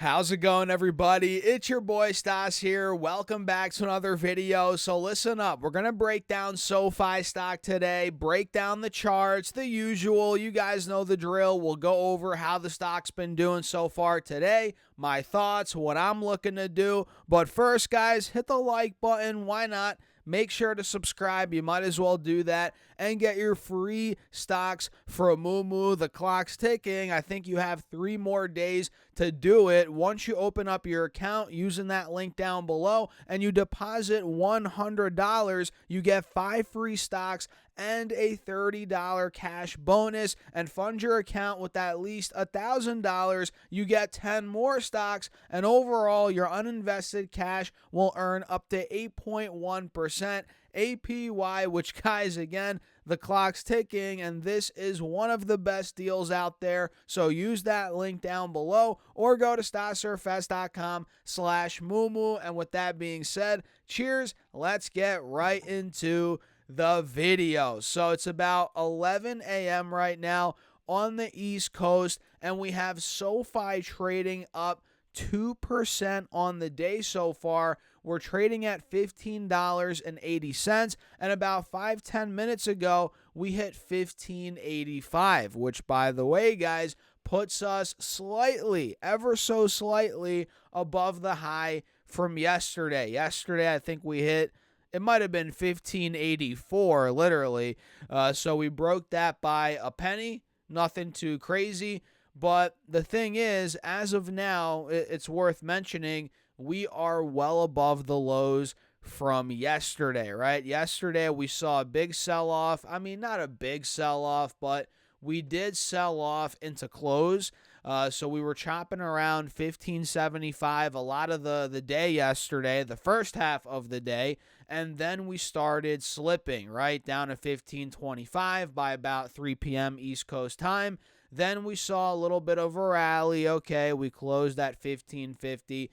How's it going, everybody? It's your boy Stas here. Welcome back to another video. So listen up. We're going to break down Sofi stock today, break down the charts, the usual. You guys know the drill. We'll go over how the stock's been doing so far today, my thoughts, what I'm looking to do. But first, guys, hit the like button. Why not? Make sure to subscribe. You might as well do that and get your free stocks for Moo. The clock's ticking. I think you have 3 more days to do it. Once you open up your account using that link down below and you deposit $100, you get 5 free stocks and a $30 cash bonus, and fund your account with at least $1,000. You get 10 more stocks, and overall your uninvested cash will earn up to 8.1% APY, which, guys, again, the clock's ticking, and this is one of the best deals out there. So use that link down below or go to stasurfest.com/moo. And with that being said, cheers. Let's get right into the video. So it's about 11 a.m. right now on the East Coast, and we have Sofi trading up 2% on the day so far. We're trading at $15.80, and about 5-10 minutes ago we hit $15.85, which, by the way, guys, puts us slightly, ever so slightly, above the high from yesterday. Yesterday I think we hit, it might have been $15.84, literally. So we broke that by a penny. Nothing too crazy. But the thing is, as of now, it's worth mentioning, we are well above the lows from yesterday, right? Yesterday, we saw a big sell-off. I mean, not a big sell-off, but we did sell off into close. So we were chopping around 1575 a lot of the day yesterday, the first half of the day, and then we started slipping right down to 1525 by about 3 p.m. East Coast time. Then we saw a little bit of a rally. Okay, we closed at 1550.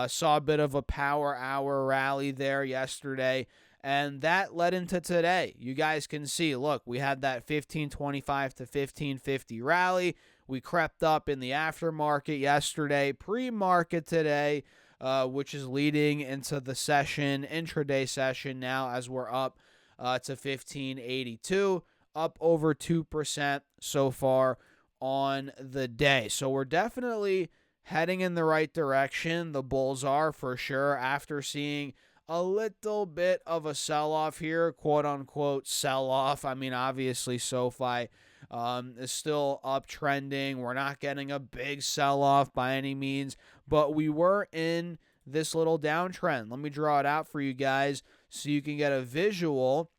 Saw a bit of a power hour rally there yesterday, and that led into today. You guys can see, look, we had that 1525 to 1550 rally. We crept up in the aftermarket yesterday, pre-market today, which is leading into the session, intraday session now, as we're up to 1582, up over 2% so far on the day. So we're definitely heading in the right direction. The bulls are, for sure, after seeing a little bit of a sell-off here, quote-unquote sell-off. I mean, obviously, Sofi is still uptrending. We're not getting a big sell-off by any means, but we were in this little downtrend. Let me draw it out for you guys so you can get a visual.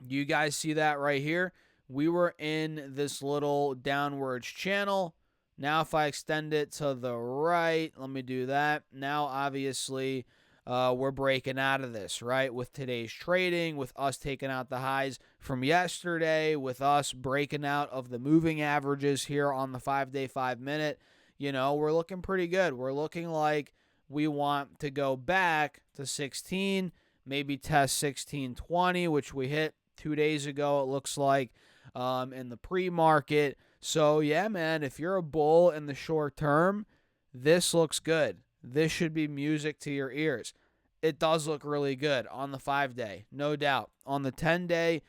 You guys see that right here? We were in this little downwards channel. Now, if I extend it to the right, let me do that. Now, obviously, we're breaking out of this, right? With today's trading, with us taking out the highs from yesterday, with us breaking out of the moving averages here on the 5-day, 5-minute, we're looking pretty good. We're looking like we want to go back to 16, maybe test 1620, which we hit 2 days ago, it looks like, in the pre-market. So, yeah, man, if you're a bull in the short term, this looks good. This should be music to your ears. It does look really good on the 5-day, no doubt. On the 10-day,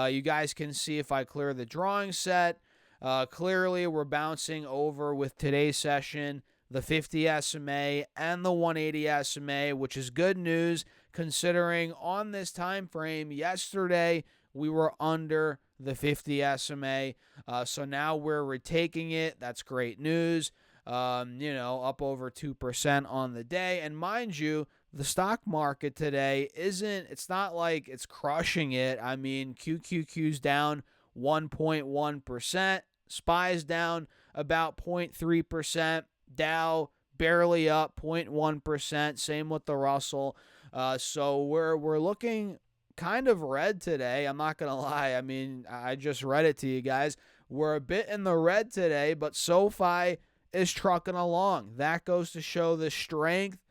you guys can see if I clear the drawing set, clearly we're bouncing over with today's session, the 50 SMA and the 180 SMA, which is good news considering on this time frame yesterday we were under the 50 SMA. So now we're retaking it. That's great news. Up over 2% on the day. And mind you, the stock market today it's not like it's crushing it. I mean, QQQ's down 1.1%. SPY's down about 0.3%. Dow barely up 0.1%. Same with the Russell. So we're looking kind of red today. I'm not going to lie. I mean, I just read it to you guys. We're a bit in the red today, but Sofi is trucking along. That goes to show the strength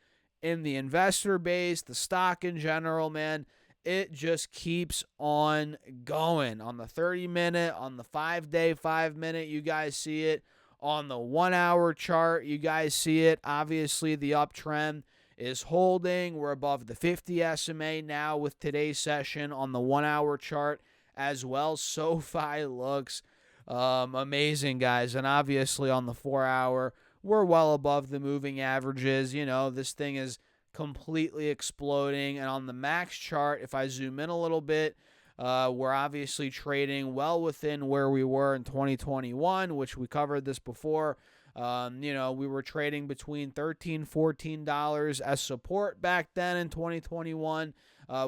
in the investor base, the stock in general, man. It just keeps on going. On the 30-minute, on the 5-day, 5-minute, you guys see it On the 1 hour chart, you guys see it. Obviously, the uptrend is holding. We're above the 50 SMA now with today's session on the 1 hour chart as well. SoFi looks amazing, guys. And obviously, on the 4 hour, we're well above the moving averages. You know, this thing is completely exploding. And on the max chart, if I zoom in a little bit, we're obviously trading well within where we were in 2021, which we covered this before. You know, we were trading between $13, $14 as support back then in 2021,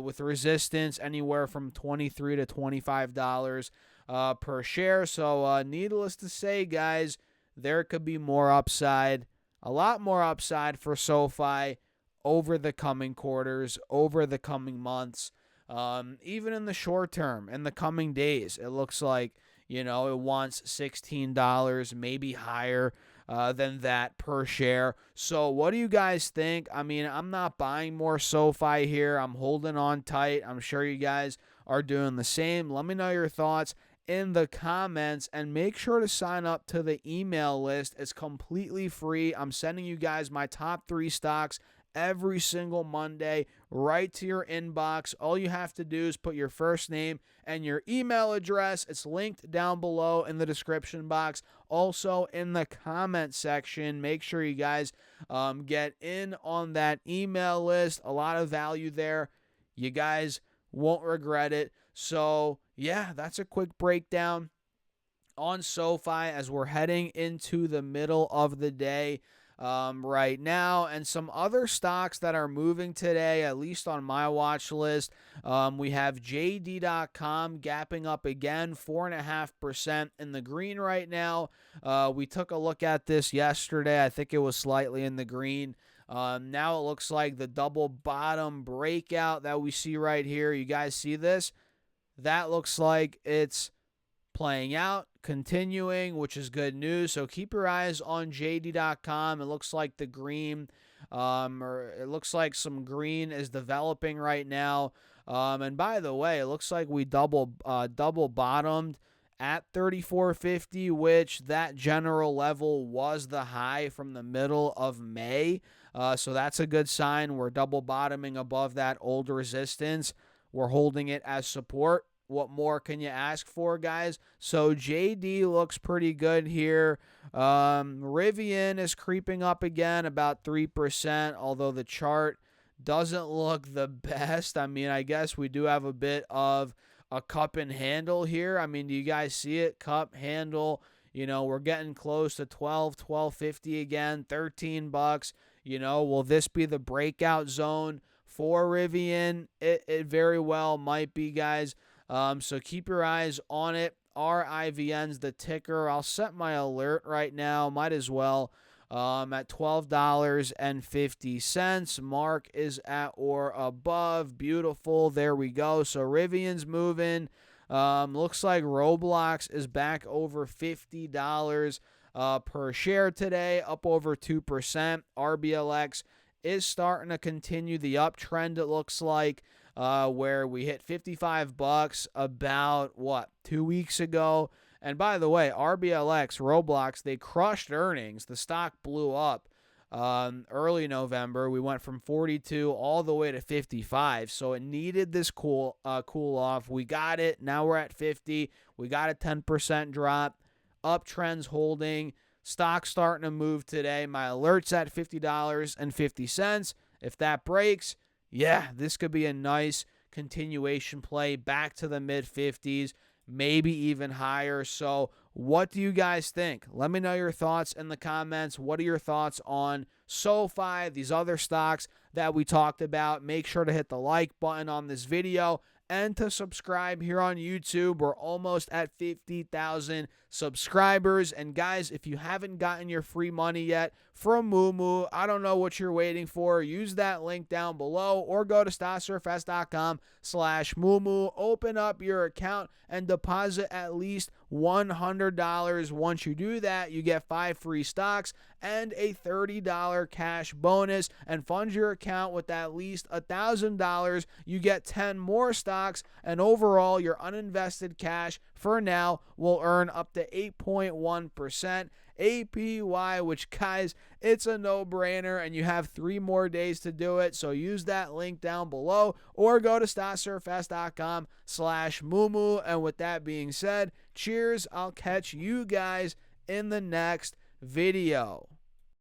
with resistance anywhere from $23 to $25 per share. So needless to say, guys, there could be more upside, a lot more upside for SoFi over the coming quarters, over the coming months. Even in the short term, in the coming days, it looks like, you know, it wants $16, maybe higher than that per share. So what do you guys think? I mean, I'm not buying more SoFi here. I'm holding on tight. I'm sure you guys are doing the same. Let me know your thoughts in the comments, and make sure to sign up to the email list. It's completely free. I'm sending you guys my top 3 stocks every single Monday right to your inbox. All you have to do is put your first name and your email address. It's linked down below in the description box. Also in the comment section, make sure you guys get in on that email list. A lot of value there. You guys won't regret it. So yeah, that's a quick breakdown on SoFi as we're heading into the middle of the day right now. And some other stocks that are moving today, at least on my watch list, we have JD.com gapping up again, 4.5% in the green right now. We took a look at this yesterday. I think it was slightly in the green. Now it looks like the double bottom breakout that we see right here. You guys see this? That looks like it's playing out, continuing, which is good news. So keep your eyes on JD.com. It looks like the green, or it looks like some green is developing right now. And by the way, it looks like we double bottomed at 34.50, which that general level was the high from the middle of May. So that's a good sign. We're double bottoming above that old resistance. We're holding it as support. What more can you ask for, guys? So JD looks pretty good here. Rivian is creeping up again, about 3%, although the chart doesn't look the best. I mean, I guess we do have a bit of a cup and handle here. I mean, do you guys see it? Cup, handle. You know, we're getting close to $12.50 again, $13. You know, will this be the breakout zone for Rivian? It very well might be, guys. So keep your eyes on it. RIVN's the ticker. I'll set my alert right now. Might as well. At $12.50. Mark is at or above. Beautiful. There we go. So Rivian's moving. Looks like Roblox is back over $50 per share today, up over 2%. RBLX is starting to continue the uptrend, it looks like. Where we hit $55 about, 2 weeks ago. And by the way, RBLX, Roblox, they crushed earnings. The stock blew up early November. We went from 42 all the way to 55. So it needed this cool off. We got it. Now we're at 50. We got a 10% drop. Uptrends holding. Stock starting to move today. My alert's at $50.50. If that breaks, yeah, this could be a nice continuation play back to the mid-50s, maybe even higher. So what do you guys think? Let me know your thoughts in the comments. What are your thoughts on SoFi, these other stocks that we talked about? Make sure to hit the like button on this video and to subscribe here on YouTube. We're almost at 50,000 subscribers. And guys, if you haven't gotten your free money yet from Moomoo, I don't know what you're waiting for. Use that link down below or go to stocksurfs.com/Moomoo. Open up your account and deposit at least $100. Once you do that, you get 5 free stocks and a $30 cash bonus, and fund your account with at least $1,000. You get 10 more stocks, and overall your uninvested cash for now will earn up to 8.1%. APY, which, guys, it's a no-brainer, and you have 3 more days to do it. So use that link down below or go to StatSurfS.com/Mumu. And with that being said, cheers. I'll catch you guys in the next video.